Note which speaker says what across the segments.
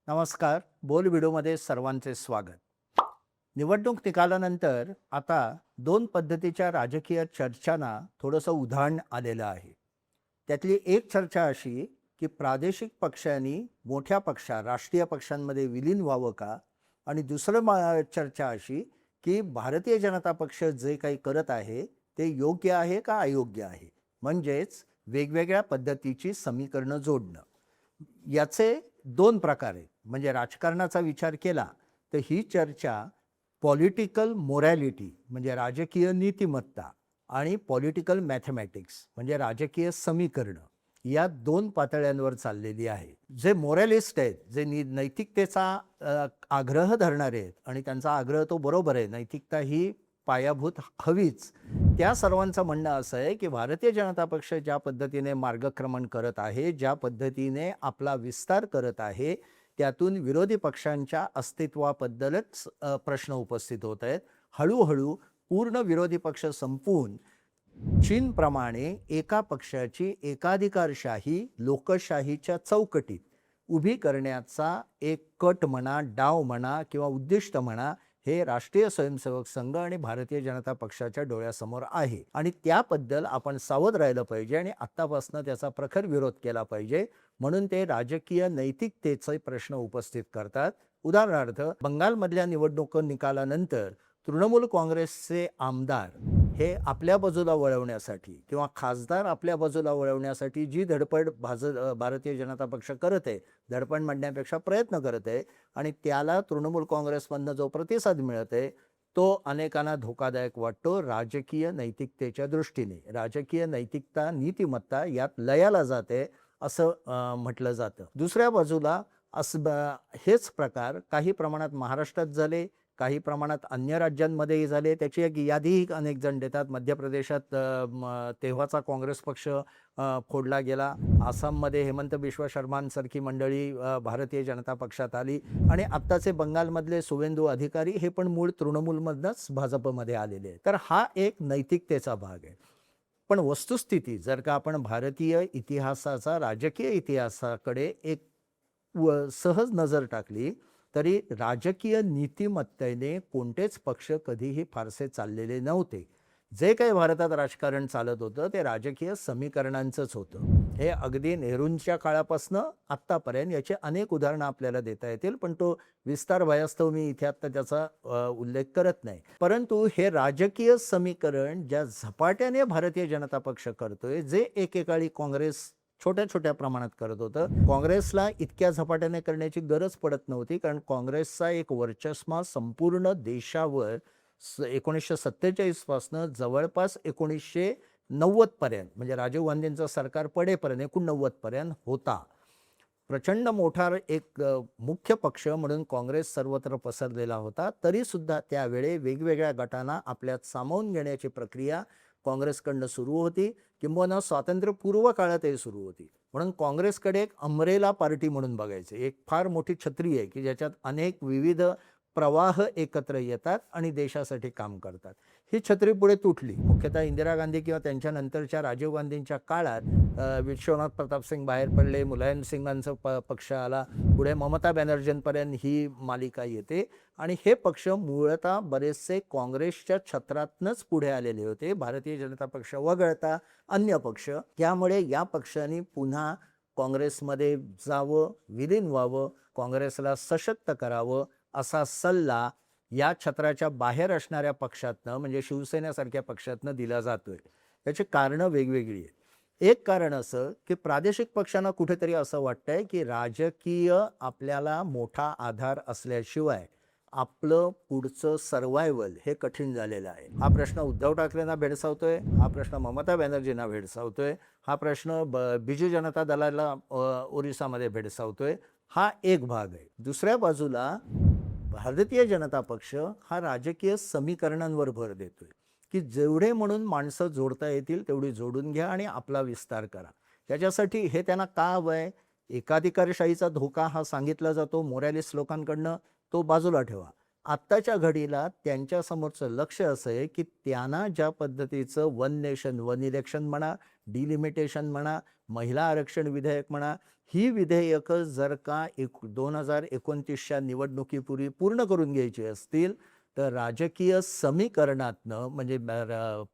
Speaker 1: नमस्कार. बोल व्हिडिओमध्ये सर्वांचे स्वागत. निवडणूक निकालानंतर आता दोन पद्धतीच्या राजकीय चर्चांना थोडंसं उधाण आलेलं आहे. त्यातली एक चर्चा अशी की प्रादेशिक पक्षांनी मोठ्या राष्ट्रीय पक्षांमध्ये विलीन व्हावं का? आणि चर्चा अशी की भारतीय जनता पक्ष जे काही करत आहे ते योग्य आहे का अयोग्य आहे? म्हणजेच वेगवेगळ्या पद्धतीची समीकरणं जोडणं. याचे दोन प्रकार आहेत. म्हणजे राजकारणाचा विचार केला तर ही चर्चा पॉलिटिकल मोरॅलिटी म्हणजे राजकीय नीतिमत्ता आणि पॉलिटिकल मॅथमॅटिक्स म्हणजे राजकीय समीकरणं या दोन पातळ्यांवर चाललेली आहे. जे मोरॅलिस्ट आहेत, जे नैतिकतेचा आग्रह धरणारे आहेत आणि त्यांचा आग्रह तो बरोबर आहे, नैतिकता ही पायाभूत हवीच. त्या सर्वांचं म्हणणं असं आहे की भारतीय जनता पक्ष ज्या पद्धतीने मार्गक्रमण करत आहे, ज्या पद्धतीने आपला विस्तार करत आहे, त्यातून विरोधी पक्षांच्या अस्तित्वाबद्दलच प्रश्न उपस्थित होत आहेत. हळूहळू पूर्ण विरोधी पक्ष संपवून चीनप्रमाणे एका पक्षाची एकाधिकारशाही लोकशाहीच्या चौकटीत उभी करण्याचा एक कट म्हणा, डाव म्हणा किंवा उद्दिष्ट म्हणा, हे राष्ट्रीय स्वयंसेवक संघ आणि भारतीय जनता पक्षाच्या डोळ्यासमोर आहे आणि त्याबद्दल आपण सावध राहिलं पाहिजे आणि आत्तापासून त्याचा प्रखर विरोध केला पाहिजे. म्हणून ते राजकीय नैतिकतेचे प्रश्न उपस्थित करतात. उदाहरणार्थ, बंगालमधल्या निवडणूक निकालानंतर तृणमूल काँग्रेसचे आमदार हे आपल्या बाजूला वळवण्यासाठी किंवा खासदार आपल्या बाजूला वळवण्यासाठी जी धडपड भारतीय जनता पक्ष करत आहे, धडपड म्हणण्यापेक्षा प्रयत्न करत आहे आणि त्याला तृणमूल काँग्रेसमधनं जो प्रतिसाद मिळत आहे तो अनेकांना धोकादायक वाटतो. राजकीय नैतिकतेच्या दृष्टीने राजकीय नैतिकता, नीतिमत्ता यात लयाला जाते असं म्हटलं जातं. दुसऱ्या बाजूला हेच प्रकार काही प्रमाणात महाराष्ट्रात झाले, काही प्रमाणात अन्य राज्यांमध्येही झाले. त्याची एक यादीही अनेक जण देतात. मध्य प्रदेशात तेव्हाचा काँग्रेस पक्ष फोडला गेला. आसाममध्ये हेमंत बिश्व शर्मांसारखी मंडळी भारतीय जनता पक्षात आली आणि आत्ताचे बंगालमधले सुवेंदू अधिकारी हे पण मूळ तृणमूलमधनंच भाजपमध्ये आलेले आहेत. तर हा एक नैतिकतेचा भाग आहे. पण वस्तुस्थिती जर का आपण भारतीय इतिहासाचा, राजकीय इतिहासाकडे एक सहज नजर टाकली तरी राजकीय नीतिमत्तेने कोणतेच पक्ष कधीही फारसे चाललेले नव्हते. जे काही भारतात राजकारण चालत होतं ते राजकीय समीकरणांचंच होतं. हे अगदी नेहरूंच्या काळापासनं आत्तापर्यंत याचे अनेक उदाहरणं आपल्याला देता येतील, पण तो विस्तार भयास्तव मी इथे आत्ता त्याचा उल्लेख करत नाही. परंतु हे राजकीय समीकरण ज्या झपाट्याने भारतीय जनता पक्ष करतोय, जे एकेकाळी काँग्रेस छोट्या छोट्या प्रमाणात करत होतं, काँग्रेसला इतक्या झपाट्याने करण्याची गरज पडत नव्हती. कारण काँग्रेसचा एक वर्चस्व संपूर्ण देशावर 1947 पासनं जवळपास 1990 पर्यंत म्हणजे राजीव गांधींचं सरकार पडेपर्यंत 1990 पर्यंत होता. प्रचंड मोठा एक मुख्य पक्ष म्हणून काँग्रेस सर्वत्र पसरलेला होता. तरी सुद्धा त्यावेळी वेगवेगळ्या गटांना आपल्यात सामावून घेण्याची प्रक्रिया काँग्रेसकडनं सुरू होती, किंबहुना स्वातंत्र्यपूर्व काळातही सुरू होती. म्हणून काँग्रेसकडे एक अम्ब्रेला पार्टी म्हणून बघायचे. एक फार मोठी छत्री आहे की ज्याच्यात अनेक विविध प्रवाह एकत्र येतात आणि देशासाठी काम करतात. ही छत्री पुढे तुटली. मुख्यतः इंदिरा गांधी किंवा त्यांच्यानंतरच्या राजीव गांधींच्या काळात विश्वनाथ प्रतापसिंग बाहेर पडले, मुलायम सिंगांचा पक्ष आला, पुढे ममता बॅनर्जींपर्यंत ही मालिका येते आणि हे पक्ष मूळतः बरेचसे काँग्रेसच्या छत्रातनंच पुढे आलेले होते. भारतीय जनता पक्ष वगळता अन्य पक्ष. त्यामुळे या पक्षांनी पुन्हा काँग्रेसमध्ये जावं, विलीन व्हावं, काँग्रेसला सशक्त करावं असा सल्ला या छत्राच्या बाहेर असणाऱ्या पक्षातनं म्हणजे शिवसेनेसारख्या पक्षातनं दिला जातोय. त्याची कारणं वेगवेगळी आहेत. एक कारण असं की प्रादेशिक पक्षांना कुठेतरी असं वाटतंय की राजकीय आपल्याला मोठा आधार असल्याशिवाय आपलं पुढचं सर्वायवल हे कठीण झालेलं आहे. हा प्रश्न उद्धव ठाकरेंना भेडसावतोय, हा प्रश्न ममता बॅनर्जींना भेडसावतोय, हा प्रश्न बिजू जनता दलाला ओरिसामध्ये भेडसावतोय. हा एक भाग आहे. दुसऱ्या बाजूला भारतीय जनता पक्ष हा राजकीय समीकरणांवर भर देतोय की जेवढे म्हणून माणसं जोडता येतील तेवढी जोडून घ्या आणि आपला विस्तार करा. त्याच्यासाठी हे त्यांना का हवंय? एकाधिकारशाहीचा धोका हा सांगितला जातो मोरॅलिस्ट लोकांकडनं, तो बाजूला ठेवा. आत्ताच्या घडीला त्यांच्यासमोरचं लक्ष असं आहे की त्यांना ज्या पद्धतीचं वन नेशन वन इलेक्शन म्हणा डिलिमिटेशन म्हणा, महिला आरक्षण विधेयक म्हणा, ही विधेयकं जर का 2029च्या निवडणुकीपूर्वी पूर्ण करून घ्यायची असतील, तर राजकीय समीकरणातनं म्हणजे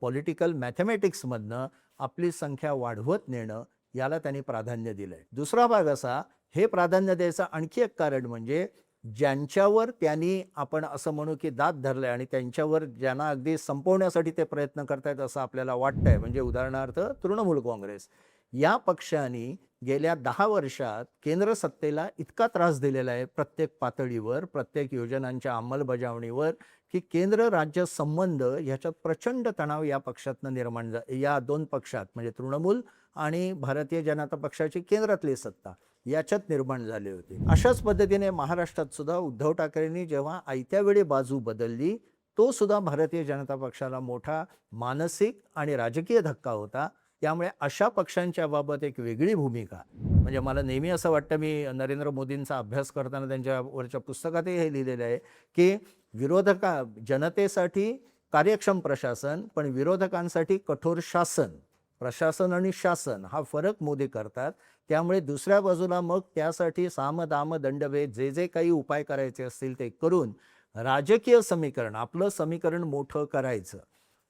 Speaker 1: पॉलिटिकल मॅथमॅटिक्समधनं आपली संख्या वाढवत नेणं याला त्यांनी प्राधान्य दिलंय. दुसरा भाग असा, हे प्राधान्य द्यायचं आणखी एक कारण म्हणजे ज्यांच्यावर त्यांनी आपण असं म्हणू की दात धरलंय आणि त्यांच्यावर ज्यांना अगदी संपवण्यासाठी ते प्रयत्न करतायत असं आपल्याला वाटतंय, म्हणजे उदाहरणार्थ तृणमूल काँग्रेस या पक्षाने गेल्या 10 वर्षात केंद्र सत्तेला इतका त्रास दिलेला आहे प्रत्येक पातळीवर, प्रत्येक योजनांच्या अंमलबजावणीवर, की केंद्र राज्य संबंध ह्याच्यात प्रचंड तणाव या पक्षातनं निर्माण या दोन पक्षात म्हणजे तृणमूल आणि भारतीय जनता पक्षाची केंद्रातली सत्ता याच्यात निर्माण झाले होते. अशाच पद्धतीने महाराष्ट्रात सुद्धा उद्धव ठाकरेंनी जेव्हा आयत्या वेळी बाजू बदलली, तो सुद्धा भारतीय जनता पक्षाला मोठा मानसिक आणि राजकीय धक्का होता. त्यामुळे अशा पक्षांच्या बाबत एक वेगळी भूमिका, म्हणजे मला नेहमी असं वाटतं, मी नरेंद्र मोदींचा अभ्यास करताना त्यांच्यावरच्या पुस्तकातही हे लिहिलेलं आहे की जनतेसाठी कार्यक्षम प्रशासन पण विरोधकांसाठी कठोर शासन. प्रशासन आणि शासन हा फरक मोदी करतात. त्यामुळे दुसऱ्या बाजूला मग त्यासाठी साम दाम दंडभेद जे जे काही उपाय करायचे असतील ते करून राजकीय समीकरण, आपलं समीकरण मोठं करायचं,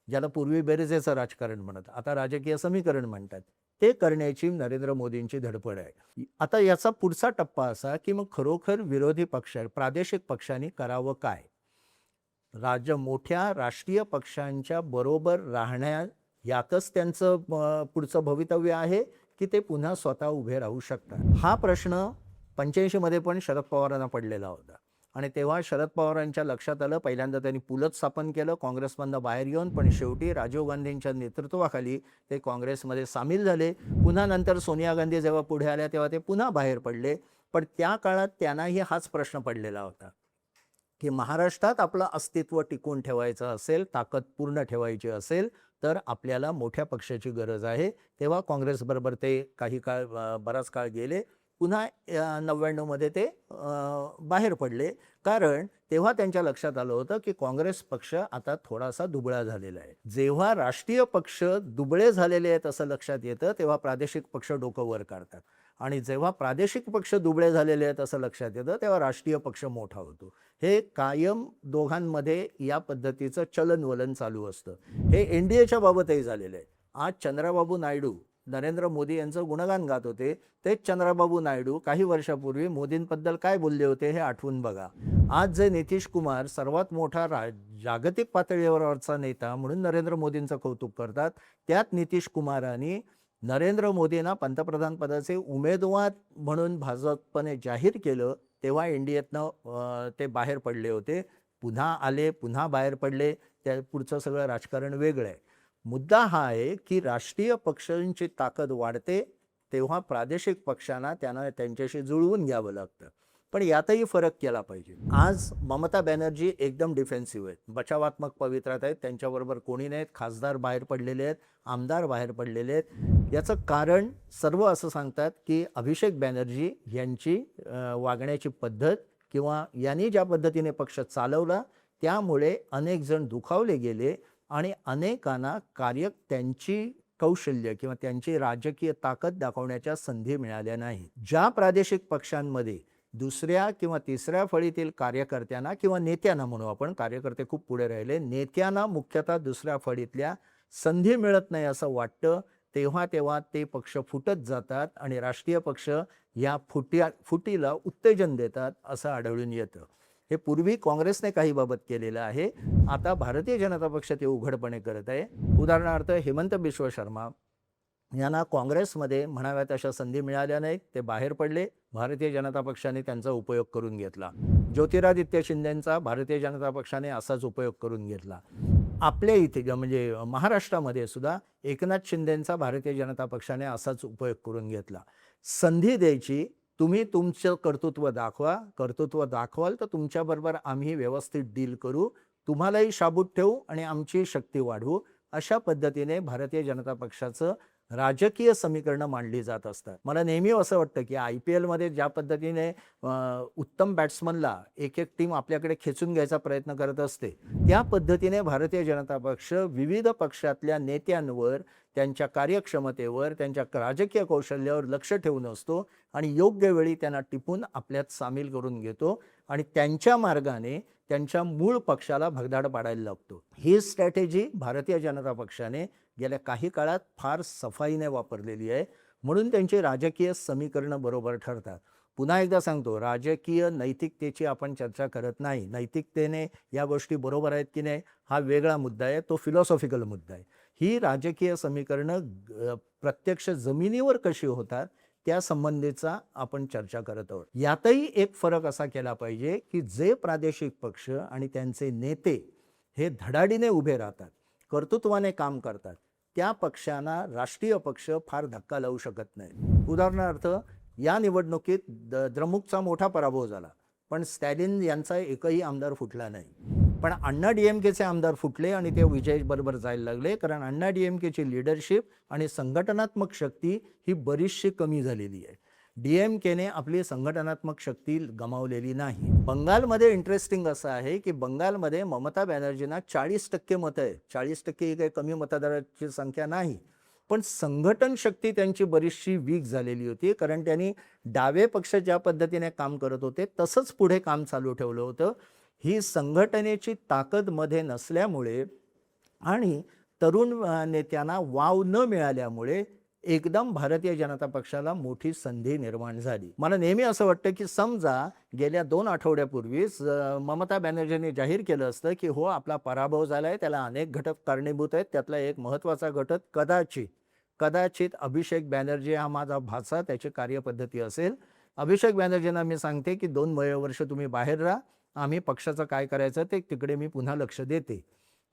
Speaker 1: ज्याला पूर्वी बेरजेचं राजकारण म्हणत, आता राजकीय समीकरण म्हणतात, ते करण्याची नरेंद्र मोदींची धडपड आहे. आता याचा पुढचा टप्पा असा की मग खरोखर विरोधी पक्ष प्रादेशिक पक्षांनी करावं काय? मोठ्या राष्ट्रीय पक्षांच्या बरोबर राहण्या यातच त्यांचं पुढचं भवितव्य आहे की ते पुन्हा स्वतः उभे राहू शकतात? हा प्रश्न 85 मध्ये पण शरद पवारांना पडलेला होता आणि तेव्हा शरद पवारांच्या लक्षात आलं. पहिल्यांदा त्यांनी पुलत स्थापन केलं काँग्रेसमधनं बाहेर येऊन, पण शेवटी राजीव गांधींच्या नेतृत्वाखाली ते काँग्रेसमध्ये सामील झाले. पुन्हा नंतर सोनिया गांधी जेव्हा पुढे आल्या तेव्हा ते पुन्हा बाहेर पडले. पण त्या काळात त्यांनाही हाच प्रश्न पडलेला होता की महाराष्ट्रात आपलं अस्तित्व टिकून ठेवायचं असेल, ताकद पूर्ण ठेवायची असेल, तर आपल्याला मोठ्या पक्षाची गरज आहे. तेव्हा काँग्रेसबरोबर ते काही काळ बराच काळ गेले. पुन्हा 99 मध्ये ते बाहेर पडले, कारण तेव्हा त्यांच्या लक्षात आलं होतं की काँग्रेस पक्ष आता थोडासा दुबळा झालेला आहे. जेव्हा राष्ट्रीय पक्ष दुबळे झालेले आहेत असं लक्षात येतं, तेव्हा प्रादेशिक पक्ष डोकं वर काढतात आणि जेव्हा प्रादेशिक पक्ष दुबळे झालेले आहेत असं लक्षात येतं, तेव्हा राष्ट्रीय पक्ष मोठा होतो. हे कायम दोघांमध्ये या पद्धतीचं चलनवलन चालू असतं. हे एनडीएच्या बाबतही झालेलं आहे. आज चंद्राबाबू नायडू नरेंद्र मोदी यांचं गुणगान गात होते. तेच चंद्राबाबू नायडू काही वर्षापूर्वी मोदींबद्दल काय बोलले होते हे आठवून बघा. आज जे नितीश कुमार सर्वात मोठा जागतिक पातळीवरचा नेता म्हणून नरेंद्र मोदींचं कौतुक करतात, त्यात नितीश कुमारांनी नरेंद्र मोदींना पंतप्रधान पदाचे उमेदवार म्हणून भाजपने जाहीर केलं, तेव्हा एनडीएतनं ते बाहेर पडले होते. पुन्हा आले, पुन्हा बाहेर पडले. त्या पुढचं सगळं राजकारण वेगळं आहे. मुद्दा हा आहे की राष्ट्रीय पक्षांची ताकद वाढते तेव्हा प्रादेशिक पक्षांना त्यांना त्यांच्याशी जुळवून घ्यावं लागतं. पण यातही फरक केला पाहिजे. आज ममता बॅनर्जी एकदम डिफेन्सिव्ह आहेत, बचावात्मक पवित्रात आहेत, त्यांच्याबरोबर कोणी नाहीत. खासदार बाहेर पडलेले आहेत, आमदार बाहेर पडलेले आहेत. याचं कारण सर्व असं सांगतात की अभिषेक बॅनर्जी यांची वागण्याची पद्धत किंवा यांनी ज्या पद्धतीने पक्ष चालवला त्यामुळे अनेक जण दुखावले गेले आणि अनेकांना त्यांची कौशल्य किंवा त्यांची राजकीय ताकद दाखवण्याच्या संधी मिळाल्या नाही. ज्या प्रादेशिक पक्षांमध्ये दुसऱ्या किंवा तिसऱ्या फळीतील कार्यकर्त्यांना किंवा नेत्यांना म्हणू आपण, कार्यकर्ते खूप पुढे राहिले, नेत्यांना मुख्यतः दुसऱ्या फळीतल्या संधी मिळत नाही असं वाटतं, तेव्हा ते पक्ष फुटत जातात आणि राष्ट्रीय पक्ष या फुटीला उत्तेजन देतात असं आढळून येतं. हे पूर्वी काँग्रेसने काही बाबत केलेलं आहे, आता भारतीय जनता पक्ष ते उघडपणे करत आहे. उदाहरणार्थ हेमंत बिश्व शर्मा यांना काँग्रेसमध्ये म्हणाव्या तशा संधी मिळाल्या नाहीत, ते बाहेर पडले. भारतीय जनता पक्षाने त्यांचा उपयोग करून घेतला. ज्योतिरादित्य शिंदेंचा भारतीय जनता पक्षाने असाच उपयोग करून घेतला. आपल्या इथे म्हणजे महाराष्ट्रामध्ये सुद्धा एकनाथ शिंदेंचा भारतीय जनता पक्षाने असाच उपयोग करून घेतला. संधी द्यायची, तुम्ही तुमचं कर्तृत्व दाखवा, कर्तृत्व दाखवाल तर तुमच्याबरोबर आम्ही व्यवस्थित डील करू, तुम्हालाही शाबूत ठेवू आणि आमची शक्ती वाढवू. अशा पद्धतीने भारतीय जनता पक्षाचं राजकीय समीकरणं मांडली जात असतात. मला नेहमी असं वाटतं की IPL मध्ये ज्या पद्धतीने उत्तम बॅट्समनला एक टीम आपल्याकडे खेचून घ्यायचा प्रयत्न करत असते, त्या पद्धतीने भारतीय जनता पक्ष विविध पक्षातल्या नेत्यांवर त्यांच्या कार्यक्षमतेवर, त्यांच्या राजकीय कौशल्यावर लक्ष ठेवून असतो आणि योग्य वेळी त्यांना टिपून आपल्यात सामील करून घेतो आणि त्यांच्या मार्गाने त्यांच्या मूळ पक्षाला भगदाड पाडायला लागतो. ही स्ट्रॅटेजी भारतीय जनता पक्षाने गेल्या काही काळात फार सफाईने वापरलेली आहे, म्हणून त्यांची राजकीय समीकरणं बरोबर ठरतात. पुन्हा एकदा सांगतो, राजकीय नैतिकतेची आपण चर्चा करत नाही. नैतिकतेने या गोष्टी बरोबर आहेत की नाही हा वेगळा मुद्दा आहे, तो फिलॉसॉफिकल मुद्दा आहे. ही राजकीय समीकरणं प्रत्यक्ष जमिनीवर कशी होतात त्या संबंधीचा आपण चर्चा करत आहोत. यातही एक फरक असा केला पाहिजे की जे प्रादेशिक पक्ष आणि त्यांचे नेते हे धडाडीने उभे राहतात, कर्तृत्वाने काम करतात, त्या पक्षांना राष्ट्रीय पक्ष फार धक्का लावू शकत नाही. उदाहरणार्थ, या निवडणुकीत द्रमुकचा मोठा पराभव झाला, पण स्टॅलिन यांचा एकही आमदार फुटला नाही. पण अण्णा DMKचे आमदार फुटले आणि ते विजय बरोबर जायला लागले, कारण अण्णा DMKची लीडरशिप आणि संघटनात्मक शक्ती ही बरीचशी कमी झालेली आहे. DMKने आपली संघटनात्मक शक्ती गमावलेली नाही. बंगालमध्ये इंटरेस्टिंग असं आहे की बंगालमध्ये ममता बॅनर्जींना 40% मतं आहे. 40% ही काही कमी मतदाराची संख्या नाही, पण संघटन शक्ती त्यांची बरीचशी वीक झालेली होती, कारण त्यांनी डावे पक्ष ज्या पद्धतीने काम करत होते तसंच पुढे काम चालू ठेवलं होतं. ही संघटनेची ताकद मध्ये नसल्यामुळे आणि तरुण नेत्यांना वाव न मिळाल्यामुळे एकदम भारतीय जनता पक्षाला मोठी संधी निर्माण झाली. मला नेहमी असं वाटतं की समजा गेल्या 2 आठवड्यापूर्वीच ममता बॅनर्जींनी जाहीर केलं असतं की हो, आपला पराभव झाला आहे, त्याला अनेक घटक कारणीभूत आहेत, त्यातला एक महत्त्वाचा घटक कदाचित अभिषेक बॅनर्जी हा माझा भाचा, त्याची कार्यपद्धती असेल. अभिषेक बॅनर्जींना मी सांगते की 2 वर्ष तुम्ही बाहेर राहा, आम्ही पक्षाचं काय करायचं ते तिकडे मी पुन्हा लक्ष देते.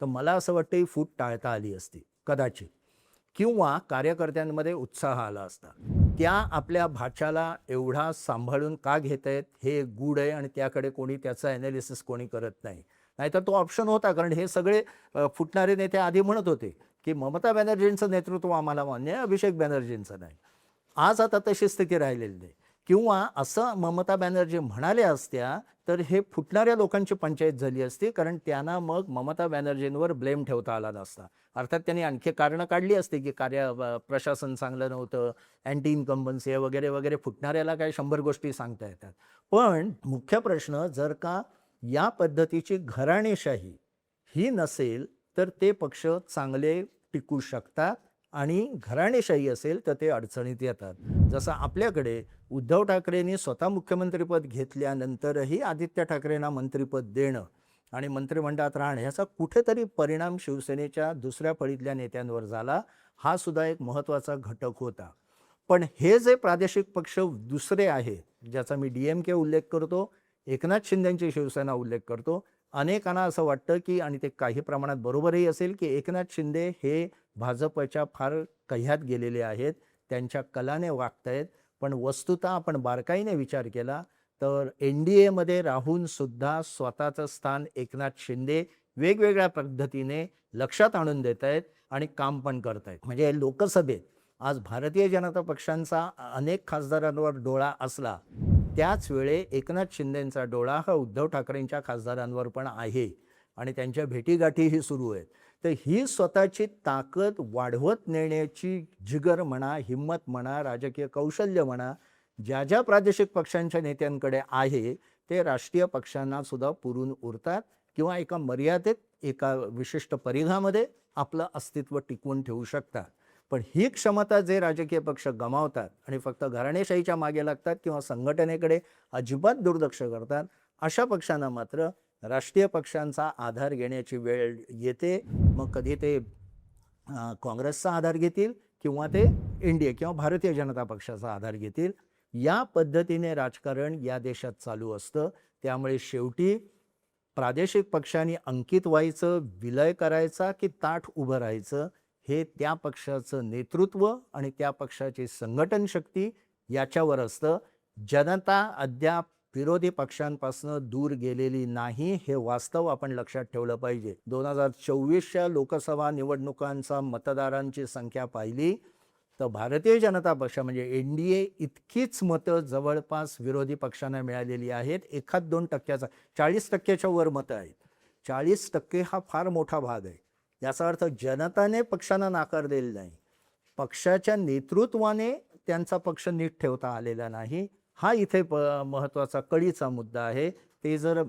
Speaker 1: तर मला असं वाटतं ही फूट टाळता आली असती कदाचित, किंवा कार्यकर्त्यांमध्ये उत्साह आला असता. त्या आपल्या भाच्याला एवढा सांभाळून का घेत आहेत हे गूढ आहे आणि त्याकडे कोणी त्याचं ॲनालिसिस कोणी करत नाही. नाहीतर तो ऑप्शन होता, कारण हे सगळे फुटणारे नेते आधी म्हणत होते की ममता बॅनर्जींचं नेतृत्व आम्हाला मान्य आहे, अभिषेक बॅनर्जींचं नाही. आज आता तशी स्थिती राहिलेली नाही. किंवा असं ममता बॅनर्जी म्हणाल्या असत्या तर हे फुटणाऱ्या लोकांची पंचायत झाली असती, कारण त्यांना मग ममता बॅनर्जींवर ब्लेम ठेवता आला नसता. अर्थात त्यांनी आणखी कारणं काढली असते की प्रशासन चांगलं नव्हतं, अँटी इन्कम्बन्सी वगैरे वगैरे. फुटणाऱ्याला काही 100 गोष्टी सांगता येतात. पण मुख्य प्रश्न, जर का या पद्धतीची घराणेशाही ही नसेल तर ते पक्ष चांगले टिकू शकतात, आणि घराणेशाही असेल तर ते अडचणीत येतात. जसं आपल्याकडे उद्धव ठाकरेंनी स्वतः मुख्यमंत्रीपद घेतल्यानंतरही आदित्य ठाकरेंना मंत्रिपद देणं आणि मंत्रिमंडळात राहणं याचा कुठेतरी परिणाम शिवसेनेच्या दुसऱ्या फळीतल्या नेत्यांवर झाला. हा सुद्धा एक महत्त्वाचा घटक होता. पण हे जे प्रादेशिक पक्ष दुसरे आहेत, ज्याचा मी DMK उल्लेख करतो, एकनाथ शिंदेंची शिवसेना उल्लेख करतो, अनेकांना असं वाटतं की, आणि ते काही प्रमाणात बरोबरही असेल, की एकनाथ शिंदे हे भाजपच्या फार कह्यात गेलेले आहेत, त्यांच्या कलाने वागतायत. पण वस्तुतः आपण बारकाईने विचार केला तर NDAमध्ये राहून सुद्धा स्वतःचं स्थान एकनाथ शिंदे वेगवेगळ्या पद्धतीने लक्षात आणून देत आहेत आणि काम पण करत आहेत. म्हणजे लोकसभेत आज भारतीय जनता पक्षांचा अनेक खासदारांवर डोळा असला, त्याच वेळे एकनाथ शिंदेंचा डोळा हा उद्धव ठाकरेंच्या खासदारांवर पण आहे आणि त्यांच्या भेटीगाठीही सुरू आहेत. तर ही स्वतःची ताकद वाढवत नेण्याची जिगर म्हणा, हिंमत म्हणा, राजकीय कौशल्य म्हणा, ज्या ज्या प्रादेशिक पक्षांच्या नेत्यांकडे आहे ते राष्ट्रीय पक्षांना सुद्धा पुरून उरतात, किंवा एका मर्यादित एका विशिष्ट परिघामध्ये आपलं अस्तित्व टिकवून ठेवू शकतात. पण ही क्षमता जे राजकीय पक्ष गमावतात आणि फक्त घराणेशाहीच्या मागे लागतात किंवा संघटनेकडे अजिबात दुर्लक्ष करतात, अशा पक्षांना मात्र राष्ट्रीय पक्षांचा आधार घेण्याची वेळ येते. मग कधी ते काँग्रेसचा आधार घेतील किंवा ते NDA किंवा भारतीय जनता पक्षाचा आधार घेतील. या पद्धतीने राजकारण या देशात चालू असतं. त्यामुळे शेवटी प्रादेशिक पक्षांनी अंकित व्हायचं, विलय करायचा की ताठ उभं राहायचं, हे त्या पक्षाचं नेतृत्व आणि त्या पक्षाची संघटन शक्ती याच्यावर असतं. जनता अद्याप विरोधी पक्षांपासून दूर गेलेली नाही, हे वास्तव आपण लक्षात ठेवलं पाहिजे. 2024च्या लोकसभा निवडणुकांचा मतदारांची संख्या पाहिली तर भारतीय जनता पक्ष म्हणजे NDA इतकीच मतं जवळपास विरोधी पक्षांना मिळालेली आहेत. 1-2%चा 40%च्या वर मतं आहेत. 40% हा फार मोठा भाग आहे. याचा अर्थ जनताने पक्षांना नाकारलेला नाही, पक्षाच्या नेतृत्वाने त्यांचा पक्ष नीट ठेवता आलेला नाही. हा इथे महत्त्वाचा कळीचा मुद्दा आहे. ते जर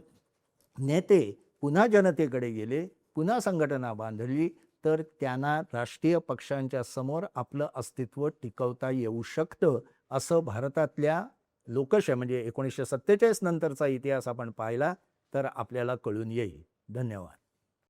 Speaker 1: नेते पुन्हा जनतेकडे गेले, पुन्हा संघटना बांधली, तर त्यांना राष्ट्रीय पक्षांच्या समोर आपलं अस्तित्व टिकवता येऊ शकतं. असं भारतातल्या लोकशाही म्हणजे 1947 नंतरचा इतिहास आपण पाहिला तर आपल्याला कळून येईल. धन्यवाद.